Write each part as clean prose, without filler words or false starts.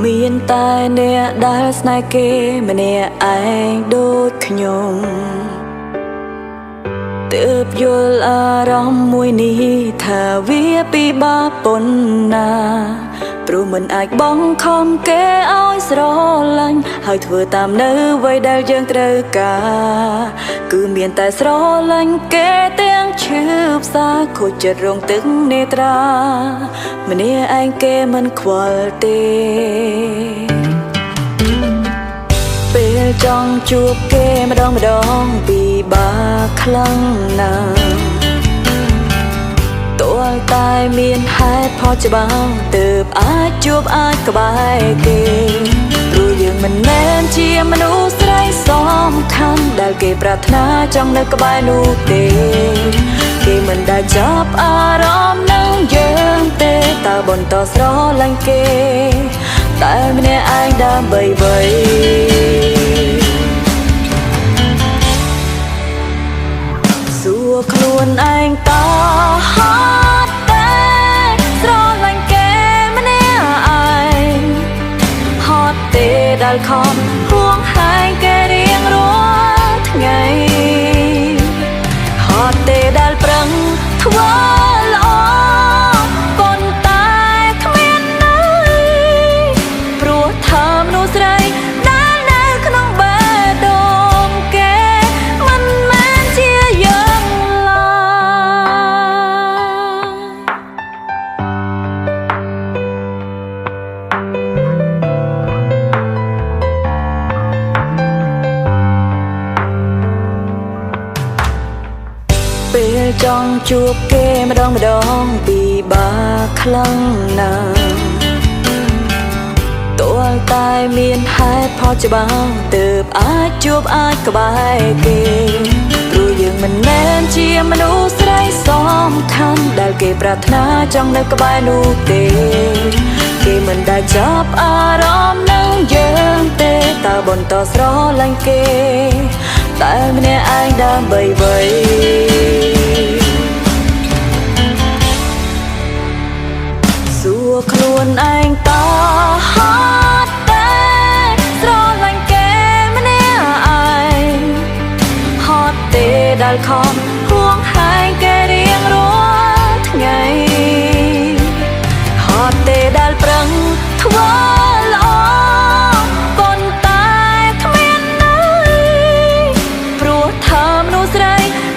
មានតែអ្នកដែលស្នេហ៍គេម្នាក់ឯងដូចខ្ញុំទើបយល់អារម្មណ៍មួយនេះថាវាពិបាកប៉ុណ្ណាព្រោះមិនអាចបង្ខំគេឲ្យស្រឡាញ់ហើយធ្វើតាមនៅអ្វីដែលយើងត្រូវការគឺមានតែស្រឡាញ់គេទាំងឈឺផ្សាខូចចិត្តរងទឹកនេត្រាម្នាក់ឯងគេមិនខ្វល់ទេពេល ចង់ជួបគេម្ដងពិបាកខ្លាំងណាស់ទាល់តែមានហេតុផលច្បាស់ទើបអាចជួបអាចក្បែរគេព្រោះយើងមិនមែនជាមនុស្សស្រីសំខាន់ដែលគេប្រាថ្នាចង់នៅក្បែរនោះទេគេមិនដែលចាប់អារម្មណ៍នឹងយើងទេតើបន្តស្រឡាញ់គេតែម្នាក់ឯងដើម្បីអ្វីសួរខ្លួនឯងតើហត់ទេស្រឡាញ់គេម្នាក់ឯងហត់ទេដែលខំហួងហែងគេរៀងរាល់ថ្ងៃហត់ទេដែលប្រឹងធ្វើល្អប៉ុន្តែគ្មានន័យព្រោះថាមនុស្សស្រីដែលនៅក្នុងបេះដូងគេមិនមែនជាយើងឡើយពេលចង់ជួបគេម្ដងពិបាកខ្លាំងណាស់ទាល់តែមានហេតុផលច្បាស់ទើបអាចជួបអាចក្បែរគេព្រោះយើងមិនមែនជាមនុស្សស្រីសំខាន់ដែលគេប្រាថ្នាចង់នៅក្បែរនោះទេគេមិនដែលចាប់អារម្មណ៍នឹងយើងទេតើបន្តស្រឡាញ់គេតែម្នាក់ឯងដើម្បីអ្វីសួរខ្លួនឯងតើហត់ទេស្រឡាញ់គេម្នាក់ឯងហត់ទេដែលខំហួងហែងគេរៀងរាល់ថ្ងៃហត់ទេដែលប្រឹងធ្វើល្អប៉ុន្តែគ្មានន័យព្រោះថាមនុស្សស្រី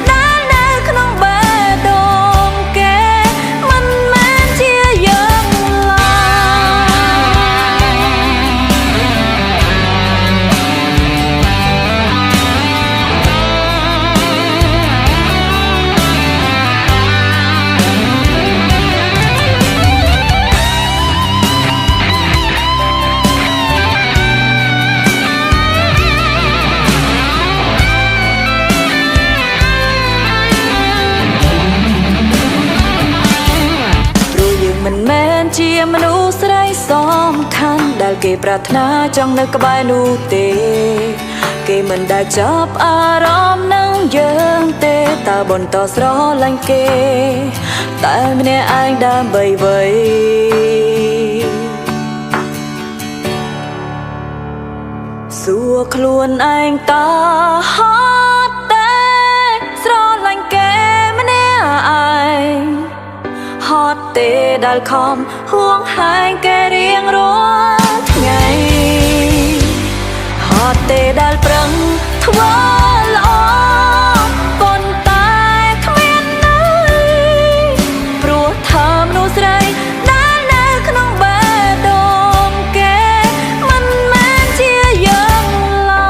ដែលនៅក្នុងបេះដូងគេមិនមែនជាយើងឡើយមិនមែនជាមនុស្សស្រីសំខាន់ដែលគេប្រាថ្នាចង់នៅក្បែរនោះទេគេមិនដែលចាប់អារម្មណ៍នឹងយើងទេតើបន្តស្រឡាញ់គេតែម្នាក់ឯងដើម្បីអ្វីសួរខ្លួនឯងតើហត់ទេស្រឡាញ់គេម្នាក់ឯងហត់ទេដែលខំហួងហែងគេរៀងរាល់ថ្ងៃហត់ទេដែលប្រឹងធ្វើល្អប៉ុន្តែគ្មានន័យព្រោះថាមនុស្សស្រីដែលនៅក្នុងបេះដូងគេមិនមែនជាយើងឡើ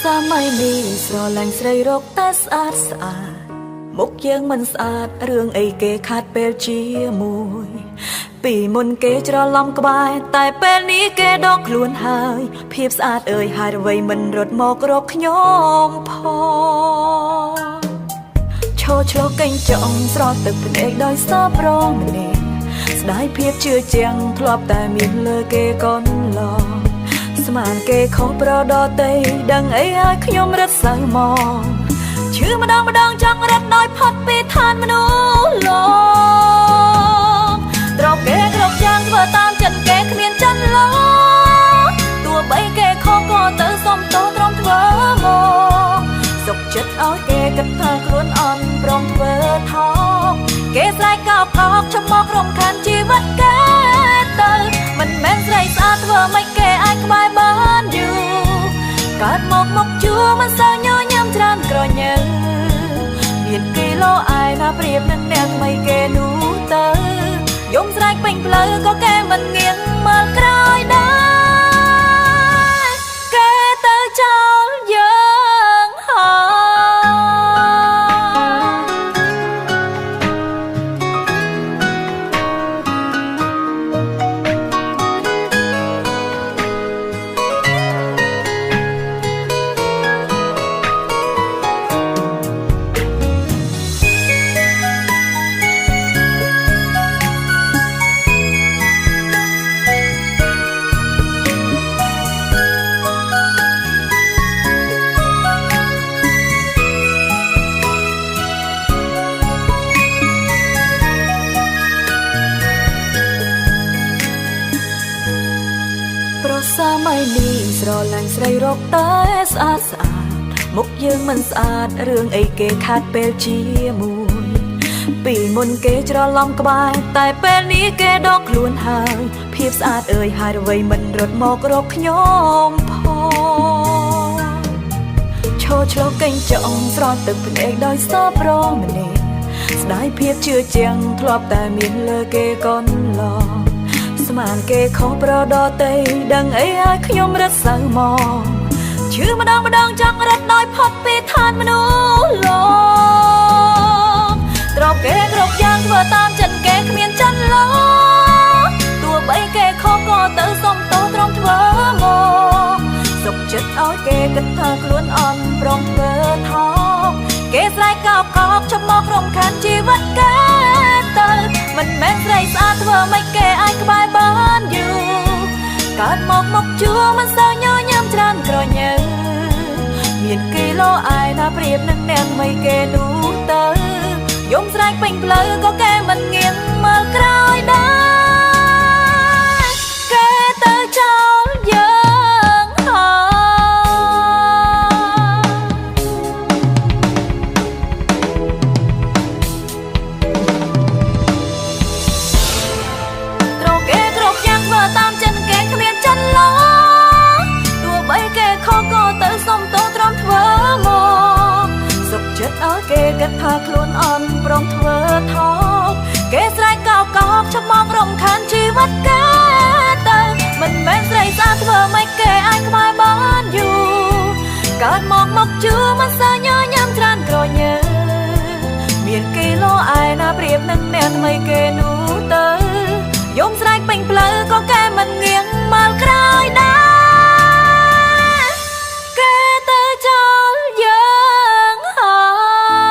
សម័យនេះស្រឡាញ់ស្រីរកតែស្អាតស្អាតមុខយើងមិនស្អាតរឿងអីគេខាត់ពេលជាមួយ ពីមុនគេច្រឡំក្បែរតែពេលនេះគេដកខ្លួនហើយភាពស្អាតអើយហើយអ្វីមិនរត់មករកខ្ញុំផងឈរឆ្លោះកេងចង់ស្រស់ទឹកភ្នែកដោយសប្រងម្នាក់ស្ដាយភាពជឿជាក់ធ្លាប់តែមានលើគេកូនឡងស្មានគេខុសប្រដតីដឹងអីឲ្យខ្ញុំរត់សៅមកឈឺម្ដងចង់រត់ដោយផុតពីឋានមនុស្សលោកត្រកគេគ្រប់យ៉ាងធ្វើតាមចិត្តគេគ្មានចិនឡោទោះបីគេខុសក៏ទៅសុំទោសត្រង់ធ្វើមកសុខចិត្តឲ្យគេគិតថាខ្លួនអន់ព្រមធ្វើថោកគេស្រែកកោកចំមករំខានជីវិតគេទៅមិនមែនស្រីស្អាតធ្វើមិនគេអាចក្បែរបានយូរកើតមកជួមិនសូវញញឹមច្រើនក្រញើមានគីឡូអាយណាប្រៀបនឹងអ្នកថ្មីគេនោះទៅយំស្រែកពេញផ្លូវក៏គេមិនងៀងមើលក្រោយដែរគេទៅចោលយើងហើយសម័យនេះស្រឡាញ់ស្រីរកតែស្អាតមុខយើងមិនស្អាតរឿងអីគេខាត់ពេលជាមួយពីមុនគេច្រឡំក្បែរតែពេលនេះគេដកខ្លួនហើយភាពស្អាតអើយហើយអ្វីមិនរត់មករកខ្ញុំផងឈរឆ្លោះកេងចង់ស្រស់ទឹកភ្នែកដោយសប្រងម្នាក់ស្ដាយភាពជឿជាក់ធ្លាប់តែមានលើគេកូនឡងស្មានគេខុសប្រដតីដឹងអីឲ្យខ្ញុំរត់សៅមកឈឺម្ដងចង់រត់ដោយផុតពីឋានមនុស្សលោកត្រកគេគ្រប់យ៉ាងធ្វើតាមចិត្តគេគ្មានចិនឡោទោះបីគេខុសក៏ទៅសុំទោសត្រង់ធ្វើមកសុខចិត្តឲ្យគេគិតថាខ្លួនអន់ព្រមធ្វើថោកគេស្រែកកោកចំមករំខានជីវិតគេទៅមិនមែនស្រីស្អាតធ្វើមិនគេអាចក្បែរបានយូរកើតមកជួមិនសូវញញឹមច្រើនក្រញើមានគីឡូអាយណាប្រៀបនឹងអ្នកថ្មីគេនោះទៅយំស្រែកពេញផ្លូវក៏គេមិនងៀងមើលក្រោយដែរគេទៅចោលយើងតាមចិនគេគ្មានចិនឡោទោះបីគេខុសក៏ទៅសុំទោសត្រង់ធ្វើមកសុខចិត្តឲ្យគេគិតថាខ្លួនអន់ព្រមធ្វើថោកគេស្រែកកោកចំមករំខានជីវិតគេទៅមិនមែនស្រីស្អាតធ្វើមិនគេអាចក្បែរបានយូរកើតមកជួមិនសូវញញឹមច្រើនក្រញើមានគីឡូអាយណាប្រៀបនឹងអ្នកថ្មីគេនោះទៅយំស្រែកពេញផ្លូវក៏គេមិនងៀងមើលក្រោយដែរគេទៅចោលយើងហើយ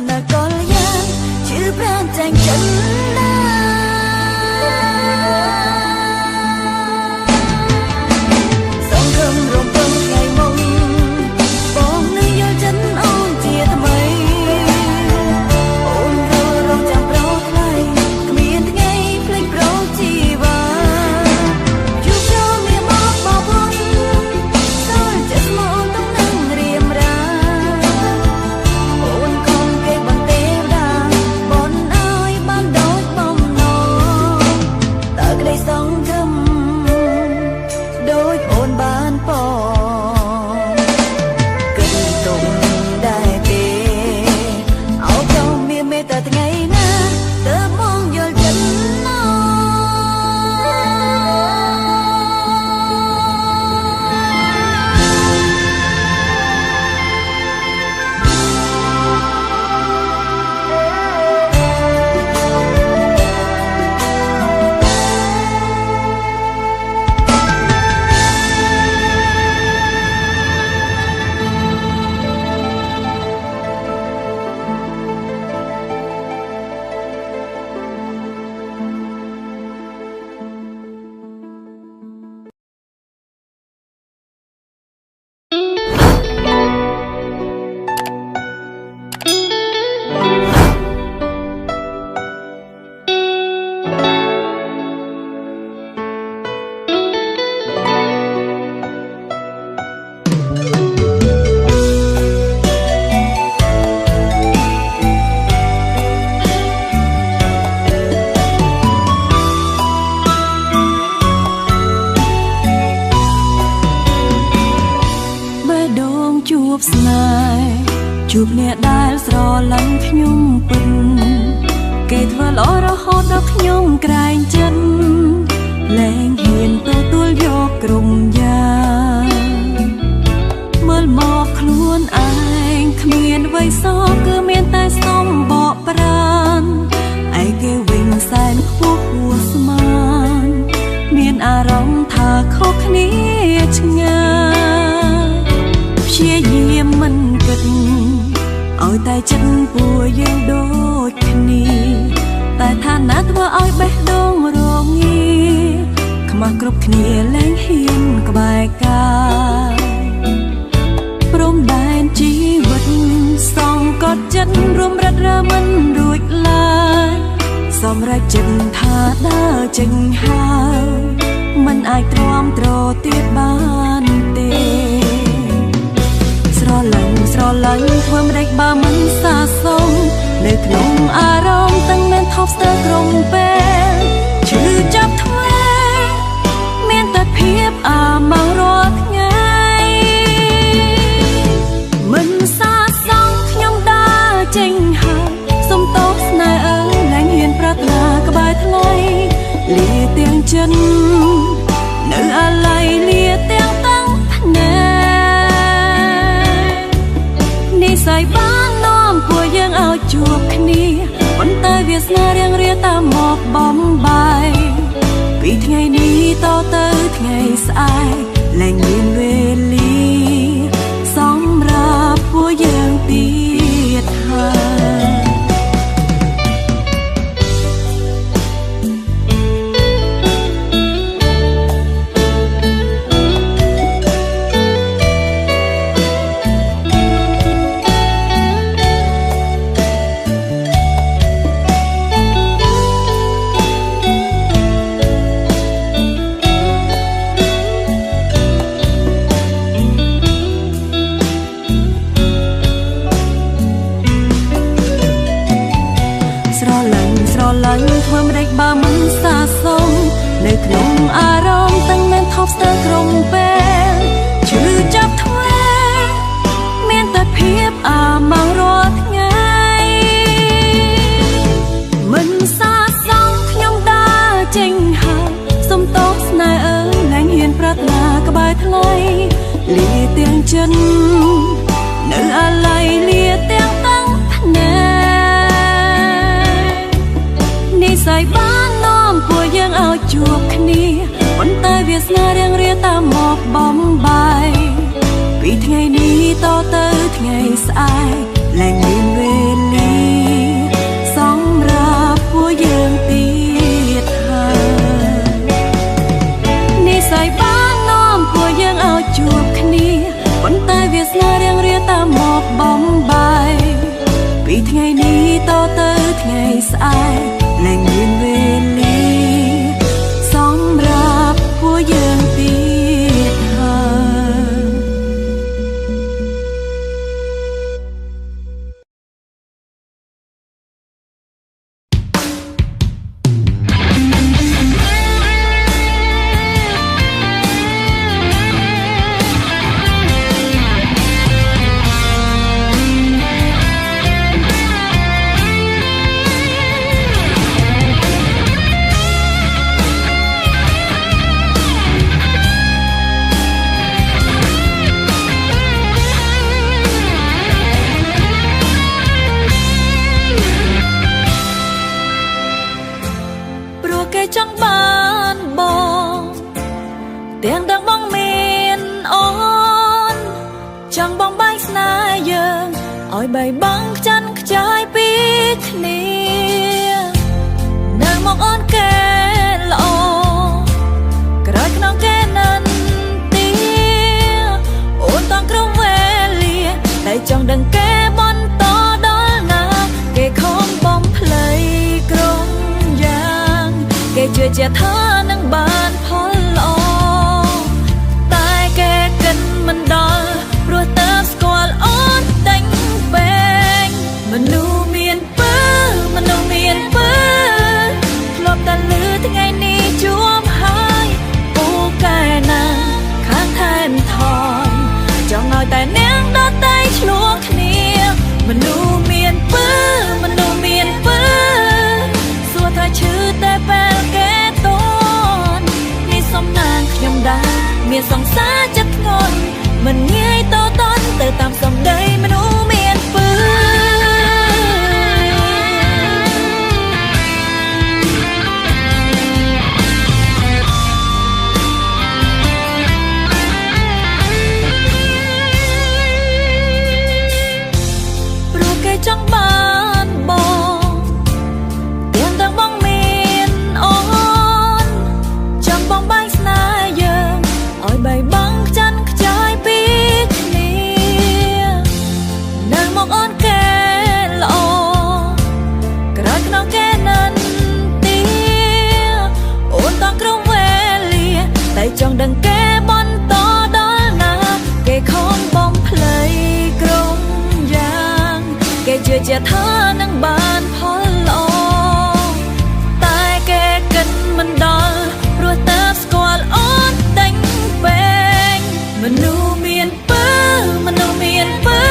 ណាកលយ៉ាងជឿប្រានចាញ់ចិនណាសង្ឃឹមរំពឹងថ្ងៃមុខបងនឹងយល់ចិនអូនជាថ្មីអូនរងចាំប្រោថ្លៃគ្មានថ្ងៃភ្លេចប្រោជីវ៉ាជួបជុំមានមកបបួនសល់ចិត្តមកតំនឹងរៀមរាអូនគង់គេបន្ទេវតាបនឲ្យបានដូចបំណងតើក្តីសង្ឃឹមដូចអូនបានប៉គិតទុំដែរទេអោចង់មានមេត្តាថ្ងៃណាតើមកយល់ចិត្តណោជួបស្នេហ៍ជួបអ្នកដែលស្រឡាញ់ខ្ញុំពិតគេធ្វើល្អរហូតដល់ខ្ញុំក្រែងចិត្តលែងហ៊ានទទួលយកក្រុមយ៉ាងមើលមកខ្លួនឯងគ្មានអ្វីសោះគឺមានតែសំបកប្រានឯគេវិញសែនខ្ពស់ហួសស្មានមានអារម្មណ៍ថាខុសគ្នាឆ្ងាយព្យាយាមមិនគិតឲ្យតែចិត្តពួកយើងដូចគ្នាតែឋានៈធ្វើឲ្យបេះដូងរងាខ្មាស់គ្រប់គ្នាលែងហ៊ានក្បែរកាយព្រំដែនជីវិតសងកត់ចិត្តរួមរត់រើមិនរួចឡើយសម្រេចចិត្តថាដើរចេញហើយមិនអាចទ្រាំទ្រទៀតបានទេស្រឡាញ់ធ្វើមិនដេចបើមិនសាសុំនៅក្នុងអារម្មណ៍ទាំងមានថប់ស្ទើរក្រុមពេលឈឺចាប់ធ្វេមានតែភាពអាម៉ាស់រាល់ថ្ងៃមិនសាសងខ្ញុំដើរចេញហើយសុំទោសស្នេហ៍អើយលែងហ៊ានប្រាថ្នាក្បែរថ្លៃលាទាំងចិននៅអាឡ័យលាទាំងតាំងភ្នែនិស្ស័យបាននាំពួកយើងឲ្យជួបគ្នាប៉ុន្តែវាសនារៀងរាតាមមកបំបាយពីថ្ងៃនេះតទៅថ្ងៃស្អែកលែងមានវេលាសម្រាប់ពួកយើងទៀតហើយធ្វើមិនដេចបើមិនសាសុំនៅក្នុងអារម្មណ៍ទាំងមានថប់ស្ទើរក្រុមពេលឈឺចាប់ធ្វេមានតែភាពអាម៉ាស់រាល់ថ្ងៃមិនសាសងខ្ញុំដើរចេញហើយសុំទោសស្នេហ៍អើយលែងហ៊ានប្រាថ្នាក្បែរថ្លៃលាទាំងចិននៅអាឡ័យលាទាំងតាំងភ្នែនិស្ស័យបាននាំពួកយើងឲ្យជួបគ្នាប៉ុន្តែវាសនារៀងរាតាមមកបំបាយពីថ្ងៃនេះតទៅថ្ងៃស្អែកលែងមានវេលា ឲ្យបីបាំងខ្ចាន់ខ្ចាយពីគ្នានៅមកអូនកែល្អក្រោយក្នុងកែនិនទាអូនតង់ក្រុងវេលាតែចង់ដឹងកែបន្តដល់ណាគេខំបំភ្លៃក្រុងយ៉ាងគេជឿជាក់ថានឹងបានផលល្អតែគេគិតមិនដល់ព្រោះតើស្គាល់អូនតែងពេងមនុស្សមានពើមនុស្សមានពើធ្លាប់តែលឺថ្ងៃនេះជួបហើយពូកែណាខាងថែមថយចង់ឲ្យតែនាងដតៃឆ្លោះគ្នាមនុស្សមានពើមនុស្សមានពើសួរថាឈឺតែពេលគេតននេះសំណាងខ្ញុំដែរមានសង្សារចិត្តធ្ងន់មិនងាយតតន់ទៅតាមសម្ដីមនុស្សមានពើព្រោះគេចង់បានបងទាំងទាំងបងមានអូនចង់បងបាញ់ស្នេហ៍យើងឲ្យបីបាំងខ្ចាន់ខ្ចាយពីគ្នានៅមកអូនកែល្អក្រោយក្នុងកែនិនទាអូនតង់ក្រុងវេលាតែចង់ដឹងកែបន្តដល់ណាគេខំបំភ្លៃក្រុងយ៉ាងគេជឿជាក់ថានឹងបានផលល្អតែគេគិតមិនដល់ព្រោះតើស្គាល់អូនតែងពេងមនុស្សមានពើមនុស្សមានពើ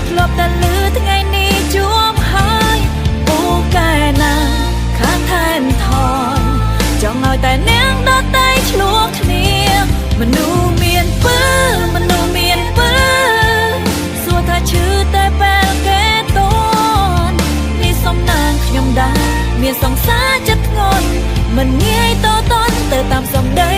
ធ្លាប់តែលឺថ្ងៃនេះជួបហើយពូកែណាខាងថែមថយចង់ឲ្យតែនាងដតៃឆ្លោះគ្នាមនុស្សមានពើមនុស្សមានពើសួរថាឈឺតែពេលគេតននេះសំណាងខ្ញុំដែរមានសង្សារចិត្តធ្ងន់មិនងាយតតន់ទៅតាមសម្ដី